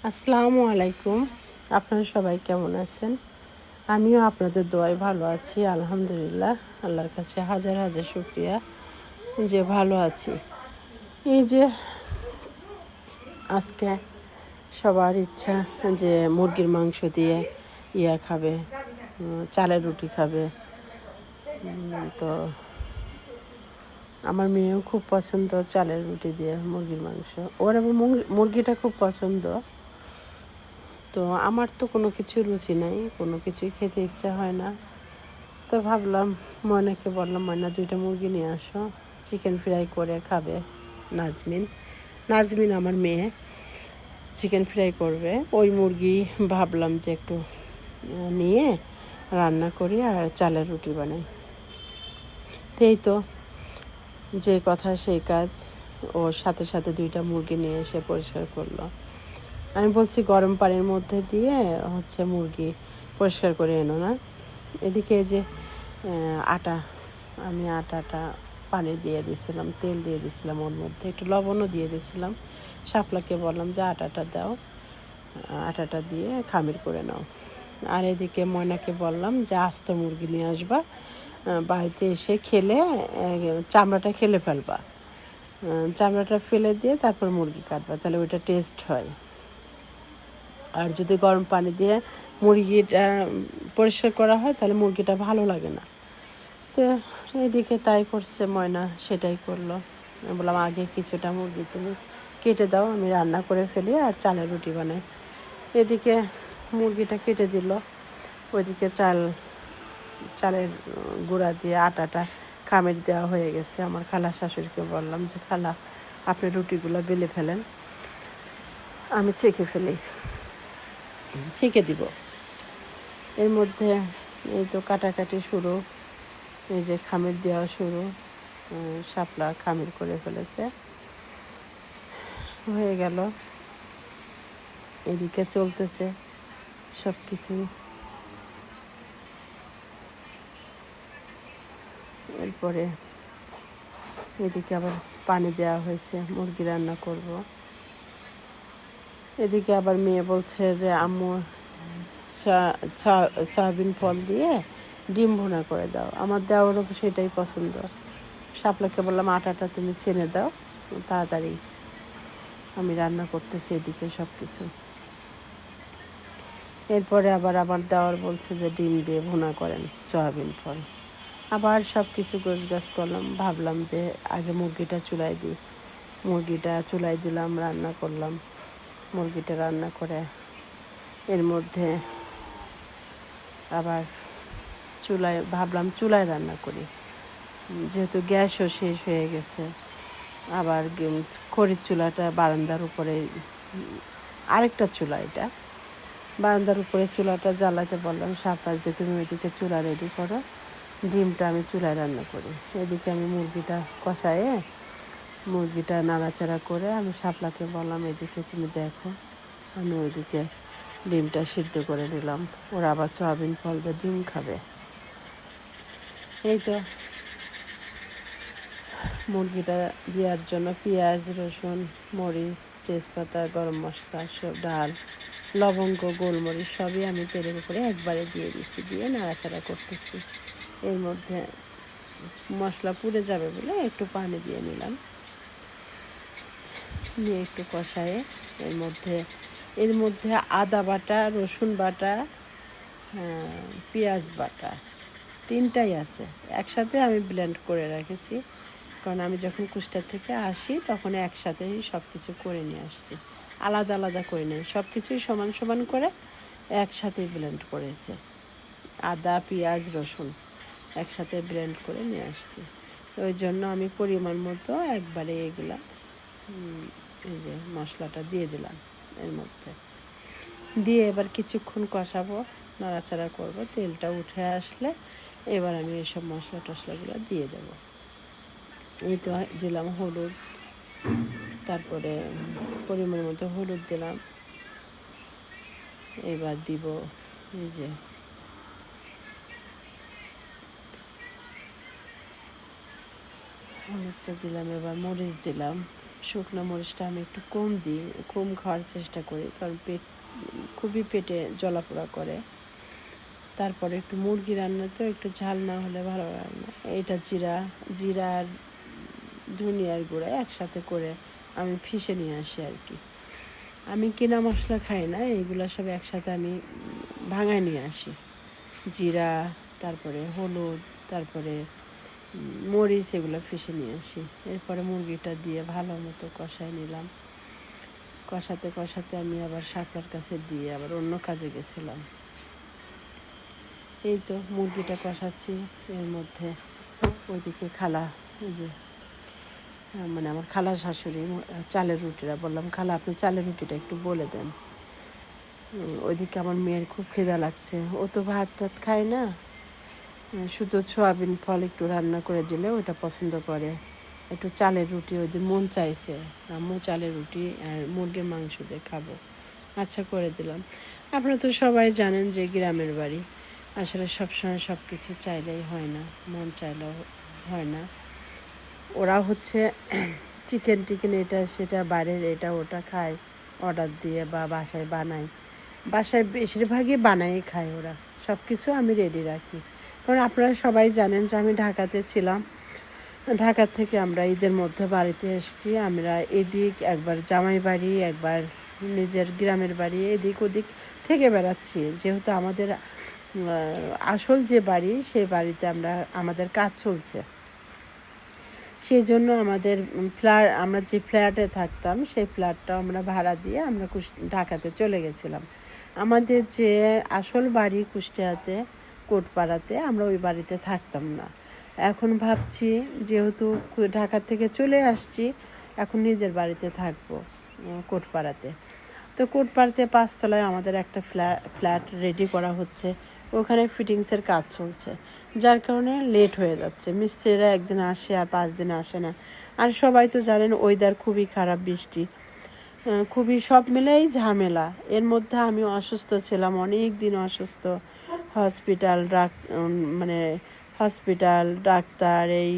আসসালামু আলাইকুম। আপনারা সবাই কেমন আছেন? আমিও আপনাদের দোয়ায় ভালো আছি, আলহামদুলিল্লাহ। আল্লাহর কাছে হাজার হাজার শুকরিয়া যে ভালো আছি। এই যে আজকে সবার ইচ্ছা যে মুরগির মাংস দিয়ে খাবে, চালের রুটি খাবে। তো আমার মেয়েও খুব পছন্দ চালের রুটি দিয়ে মুরগির মাংস। ওর আবার মুরগিটা খুব পছন্দ। তো আমার তো কোনো কিছু রুচি নাই, কোনো কিছুই খেতে ইচ্ছা হয় না। তো ভাবলাম ময়নাকে বললাম, ময়না 2টা মুরগি নিয়ে আসো, চিকেন ফ্রাই করে খাবে। নাজমিন আমার মেয়ে চিকেন ফ্রাই করবে। ওই মুরগি ভাবলাম যে একটু নিয়ে রান্না করি আর চালের রুটি বানাই। এই তো যে কথা সেই কাজ। ওর সাথে সাথে 2টা মুরগি নিয়ে এসে পরিষ্কার করলো। আমি বলছি গরম পানির মধ্যে দিয়ে মুরগি পরিষ্কার করে এনো না। এদিকে যে আমি আটাটা পানি দিয়ে দিয়েছিলাম, তেল দিয়ে দিয়েছিলাম, ওর মধ্যে একটু লবণও দিয়ে দিয়েছিলাম। শাপলাকে বললাম যে আটাটা দাও, আটাটা দিয়ে খামির করে নাও। আর এদিকে ময়নাকে বললাম যে আস্ত মুরগি নিয়ে আসবা, বাড়িতে এসে খেলে চামড়াটা খেলে ফেলবা, চামড়াটা ফেলে দিয়ে তারপর মুরগি কাটবা, তাহলে ওইটা টেস্ট হয়। আর যদি গরম পানি দিয়ে মুরগিটা পরিষ্কার করা হয় তাহলে মুরগিটা ভালো লাগে না। তো এদিকে তাই করছে ময়না, সেটাই করলো। আমি বললাম আগে কিছুটা মুরগি তুমি কেটে দাও, আমি রান্না করে ফেলি আর চালের রুটি বানাই। এদিকে মুরগিটা কেটে দিল, ওইদিকে চালের গুঁড়া দিয়ে আটাটা খামির দেওয়া হয়ে গেছে। আমার খালা শাশুড়িকে বললাম যে খালা আপনি রুটিগুলো বেলে ফেলেন, আমি ছেঁকে দিব। এর মধ্যে এই তো কাটাকাটি শুরু, এই যে খামির দেওয়া শুরু। শাপলা খামির করে ফেলেছে, হয়ে গেল। এদিকে চলতেছে সব কিছুই। এরপরে এদিকে আবার পানি দেওয়া হয়েছে, মুরগি রান্না করব। এদিকে আবার মেয়ে বলছে যে আম্মু সয়াবিন ফল দিয়ে ডিম ভুনা করে দাও। আমার দেওয়ারও সেটাই পছন্দ। শাপলাকে বললাম আটাটা তুমি চেনে দাও, তাড়াতাড়ি আমি রান্না করতেছি এদিকে সব কিছু। এরপরে আবার আমার দেওয়ার বলছে যে ডিম দিয়ে ভুনা করেন সয়াবিন ফল। আবার সব কিছু গোছগাছ করলাম, ভাবলাম যে আগে মুরগিটা চুলায় দিই। মুরগিটা চুলায় দিলাম, রান্না করলাম। মুরগিটা রান্না করে এর মধ্যে আবার ভাবলাম চুলায় রান্না করি, যেহেতু গ্যাসও শেষ হয়ে গেছে। আবার খড়ির চুলাটা বারান্দার উপরে, আরেকটা চুলা, এটা বারান্দার উপরে চুলাটা জ্বালাতে বললাম শাপলার যে তুমি ওইদিকে চুলা রেডি করো, ডিমটা আমি চুলায় রান্না করি। এদিকে আমি মুরগিটা কষায়ে মুরগিটা নাড়াচাড়া করে আমি শাপলাকে বললাম এদিকে তুমি দেখো, আমি ওইদিকে ডিমটা সিদ্ধ করে নিলাম। ওরা আবার সয়াবিন ফল দিয়ে ডিম খাবে। এই তো মুরগিটা দেওয়ার জন্য পেঁয়াজ, রসুন, মরিচ, তেজপাতা, গরম মশলা, সব ডাল, লবঙ্গ, গোলমরিচ সবই আমি তেলের উপরে একবারে দিয়ে দিছি, দিয়ে নাড়াচাড়া করতেছি। এর মধ্যে মশলা পুড়ে যাবে বলে একটু পানি দিয়ে নিলাম, নিয়ে একটু কষায়ে এর মধ্যে আদা বাটা, রসুন বাটা, পেঁয়াজ বাটা 3টাই আছে, একসাথে আমি ব্লেন্ড করে রেখেছি। কারণ আমি যখন কুষ্টার থেকে আসি তখন একসাথেই সব কিছু করে নিয়ে আসছি, আলাদা আলাদা করে নিই, সব কিছুই সমান সমান করে একসাথেই ব্লেন্ড করেছে। আদা, পেঁয়াজ, রসুন একসাথে ব্লেন্ড করে নিয়ে আসছি। ওই জন্য আমি পরিমাণ মতো একবারে এগুলা এই যে মশলাটা দিয়ে দিলাম এর মধ্যে, দিয়ে এবার কিছুক্ষণ কষাবো, নাড়াচাড়া করব। তেলটা উঠে আসলে এবার আমি এইসব মশলা টশলাগুলো দিয়ে দেবো। এই তো দিলাম হলুদ, তারপরে পরিমাণ মতো হলুদ দিলাম। এবার দিব এই যে হলুদটা দিলাম, এবার মরিচ দিলাম, শুকনো মরিচটা আমি একটু কম খাওয়ার চেষ্টা করি, কারণ খুবই পেটে জ্বলাপোড়া করে। তারপরে একটু মুরগি রান্না তো একটু ঝাল না হলে ভালো লাগে না। এটা জিরা আর ধনিয়ার গুঁড়া একসাথে করে আমি পিষে নিয়ে আসি আর কি। আমি কিনা মশলা খাই না, এইগুলো সব একসাথে আমি ভাঙায় নিয়ে আসি। জিরা, তারপরে হলুদ, তারপরে মরিচ, এগুলো পিষে নিয়ে আসি। এরপরে মুরগিটা দিয়ে ভালো মতো কষাই নিলাম। কষাতে কষাতে আমি আবার শাপলার কাছে দিয়ে আবার অন্য কাজে গেছিলাম। এই তো মুরগিটা কষাচ্ছি, এর মধ্যে ওইদিকে খালা, যে মানে আমার খালা শাশুড়ি চালের রুটিটা বললাম, খালা আপনি চালের রুটিটা একটু বলে দেন। ওইদিকে আমার মেয়ের খুব খিদা লাগছে, ও তো ভাত টাত খায় না, শুধু সোয়াবিন ফল একটু রান্না করে দিলে ওটা পছন্দ করে। একটু চালের রুটি ওইদিন মন চাইছে, আম্মু চালের রুটি আর মুরগির মাংস দিয়ে খাবো। আচ্ছা করে দিলাম। আপনারা তো সবাই জানেন যে গ্রামের বাড়ি আসলে সবসময় সব কিছু চাইলেই হয় না, মন চাইলেও হয় না। ওরা হচ্ছে চিকেন এটা সেটা বাইরের এটা ওটা খায় অর্ডার দিয়ে বা বাসায় বানায়। বাসায় বেশিরভাগই বানাই খায় ওরা, সব কিছু আমি রেডি রাখি। কারণ আপনারা সবাই জানেন যে আমি ঢাকাতে ছিলাম, ঢাকা থেকে আমরা ঈদের মধ্যে বাড়িতে এসেছি। আমরা এদিক একবার জামাই বাড়ি, একবার নিজের গ্রামের বাড়ি, এদিক ওদিক থেকে বেড়াচ্ছি। যেহেতু আমাদের আসল যে বাড়ি, সেই বাড়িতে আমাদের কাজ চলছে, সেই জন্য আমাদের আমরা যে ফ্ল্যাটে থাকতাম সেই ফ্ল্যাটটা আমরা ভাড়া দিয়ে আমরা ঢাকাতে চলে গেছিলাম। আমাদের যে আসল বাড়ি কুষ্টিয়াতে কোটপাড়াতে, আমরা ওই বাড়িতে থাকতাম না। এখন ভাবছি যেহেতু ঢাকা থেকে চলে আসছি, এখন নিজের বাড়িতে থাকবো কোটপাড়াতে। তো কোটপাড়াতে 5 তলায় আমাদের একটা ফ্ল্যাট রেডি করা হচ্ছে, ওখানে ফিটিংসের কাজ চলছে, যার কারণে লেট হয়ে যাচ্ছে। মিস্ত্রিরা একদিন আসে আর 5 দিন আসে না। আর সবাই তো জানেন ওয়েদার খুবই খারাপ, বৃষ্টি, খুবই সব মিলেই ঝামেলা। এর মধ্যে আমি অসুস্থ ছিলাম, অনেক দিন অসুস্থ, হসপিটাল, ডাক্তার, এই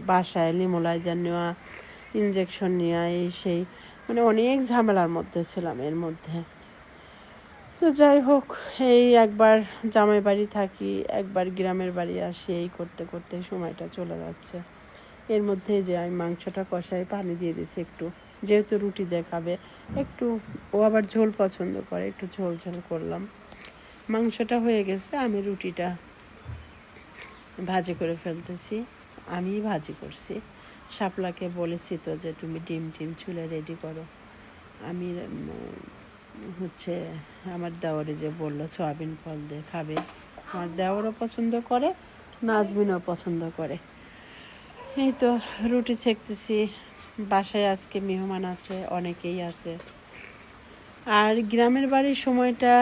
বাসায় লিমোলাইজার নেওয়া, ইঞ্জেকশন নেওয়া, এই সেই, মানে অনেক ঝামেলার মধ্যে ছিলাম এর মধ্যে। তো যাই হোক, এই একবার জামাই বাড়ি থাকি, একবার গ্রামের বাড়ি আসি, এই করতে করতে সময়টা চলে যাচ্ছে। এর মধ্যে যে আমি মাংসটা কষাই পানি দিয়ে দিয়েছি একটু, যেহেতু রুটি দিয়ে খাবে একটু, ও আবার ঝোল পছন্দ করে, একটু ঝোল ঝোল করলাম। মাংসটা হয়ে গেছে, আমি রুটিটা ভাজি করে ফেলতেছি। আমি ভাজি করছি, শাপলাকে বলেছি তো যে তুমি ডিম ছুলে রেডি করো। আমি হচ্ছে আমার দেওরে যে বললো সয়াবিন ফল দিয়ে খাবে, আমার দেওরও পছন্দ করে, নাজমিনও পছন্দ করে। এই তো রুটি ছেঁকতেছি। বাসায় আজকে মেহমান আছে, অনেকেই আছে। আর গ্রামের বাড়ির সময়টা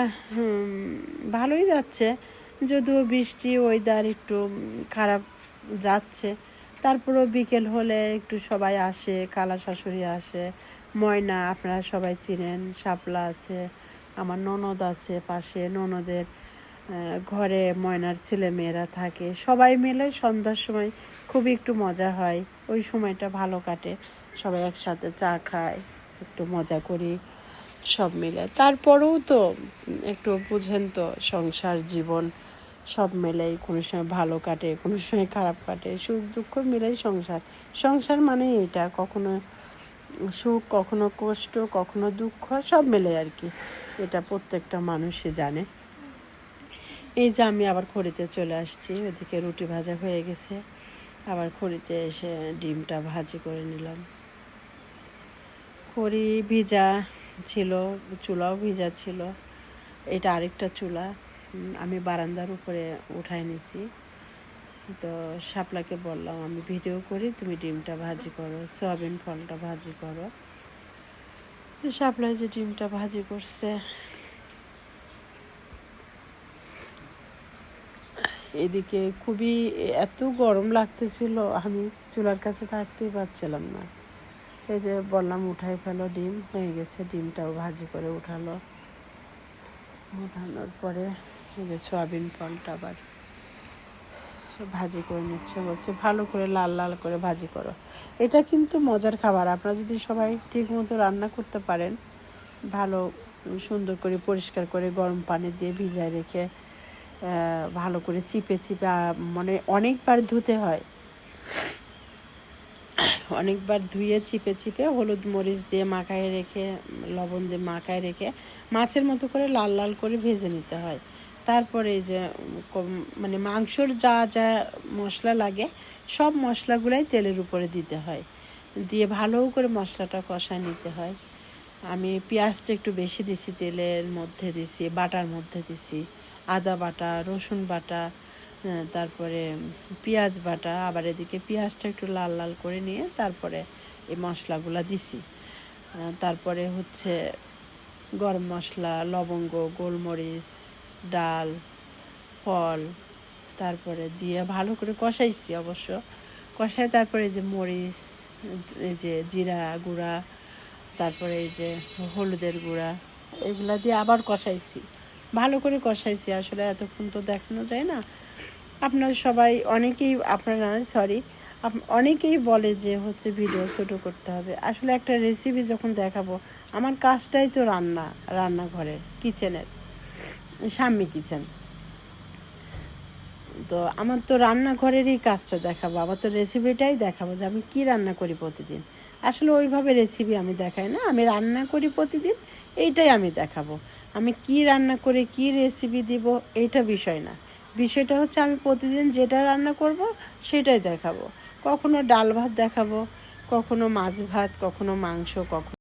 ভালোই যাচ্ছে, যদিও বৃষ্টি ওয়েদার একটু খারাপ যাচ্ছে। তারপরেও বিকেল হলে একটু সবাই আসে, খালা শাশুড়ি আসে, ময়না আপনারা সবাই চিনেন, শাপলা আছে, আমার ননদ আছে পাশে, ননদের ঘরে ময়নার ছেলে মেয়েরা থাকে, সবাই মিলে সন্ধ্যার সময় খুবই একটু মজা হয়, ওই সময়টা ভালো কাটে, সবাই একসাথে চা খায়, একটু মজা করি সব মিলে। তারপরেও তো একটু বুঝেন তো, সংসার জীবন সব মিলেই কোনো সময় ভালো কাটে, কোনো সময় খারাপ কাটে, সুখ দুঃখ মিলেই সংসার মানে এটা, কখনো সুখ, কখনো কষ্ট, কখনো দুঃখ, সব মিলে আর কি, এটা প্রত্যেকটা মানুষই জানে। এই যে আমি আবার খড়িতে চলে আসছি, ওদিকে রুটি ভাজা হয়ে গেছে, আবার খড়িতে এসে ডিমটা ভাজি করে নিলাম। খড়ি ভিজা ছিল, চুলাও ভিজা ছিল, এটা আরেকটা চুলা আমি বারান্দার উপরে উঠাই নিছি। তো শাপলাকে বললাম আমি ভিডিও করি, তুমি ডিমটা ভাজি করো, সয়াবিন ফলটা ভাজি করো। তো শাপলায় যে ডিমটা ভাজি করছে, এদিকে খুবই এত গরম লাগতেছিল, আমি চুলার কাছে থাকতেই পারছিলাম না। এই যে বললাম উঠাই ফেলো, ডিম হয়ে গেছে, ডিমটাও ভাজি করে উঠানোর পরে এই যে সয়াবিন ফলটা আবার ভাজি করে নিচ্ছে, বলছে ভালো করে লাল লাল করে ভাজি করো। এটা কিন্তু মজার খাবার। আপনারা যদি সবাই ঠিক মতো রান্না করতে পারেন, ভালো সুন্দর করে পরিষ্কার করে গরম পানি দিয়ে ভিজায় রেখে ভালো করে চিপে চিপে মানে অনেকবার ধুতে হয়, অনেকবার ধুয়ে চিপে চিপে হলুদ মরিচ দিয়ে মাখায় রেখে, লবণ দিয়ে মাখায় রেখে মাছের মতো করে লাল লাল করে ভেজে নিতে হয়। তারপরে এই যে মানে মাংসর যা যা মশলা লাগে সব মশলাগুলাই তেলের উপরে দিতে হয়, দিয়ে ভালো করে মশলাটা কষায় নিতে হয়। আমি পেঁয়াজটা একটু বেশি দিছি, তেলের মধ্যে দিছি, বাটার মধ্যে দিছি, আদা বাটা, রসুন বাটা, তারপরে পেঁয়াজ বাটা, আবার এদিকে পেঁয়াজটা একটু লাল লাল করে নিয়ে তারপরে এই মশলাগুলো দিছি। তারপরে হচ্ছে গরম মশলা, লবঙ্গ, গোলমরিচ, ডাল, ফল, তারপরে দিয়ে ভালো করে কষাইছি অবশ্য। কষায় তারপরে এই যে মরিচ, এই যে জিরা গুঁড়া, তারপরে এই যে হলুদের গুঁড়া, এগুলা দিয়ে আবার কষাইছি, ভালো করে কষাইছি। আসলে এতক্ষণ তো দেখানো যায় না। আপনারা সবাই অনেকেই বলে যে হচ্ছে ভিডিও ছোটো করতে হবে। আসলে একটা রেসিপি যখন দেখাবো, আমার কাজটাই তো রান্নাঘরের, কিচেনের, সাম্মি কিচেন। তো আমার তো রান্নাঘরেরই কাজটা দেখাবো, আমার তো রেসিপিটাই দেখাবো যে আমি কী রান্না করি প্রতিদিন। আসলে ওইভাবে রেসিপি আমি দেখাই না, আমি রান্না করি প্রতিদিন, এইটাই আমি দেখাবো। আমি কি রান্না করে কি রেসিপি দিব এইটা বিষয় না, বিষয়টা হচ্ছে আমি প্রতিদিন যেটা রান্না করব সেটাই দেখাবো। কখনো ডাল ভাত দেখাবো, কখনো মাছ ভাত, কখনো মাংস, কখনো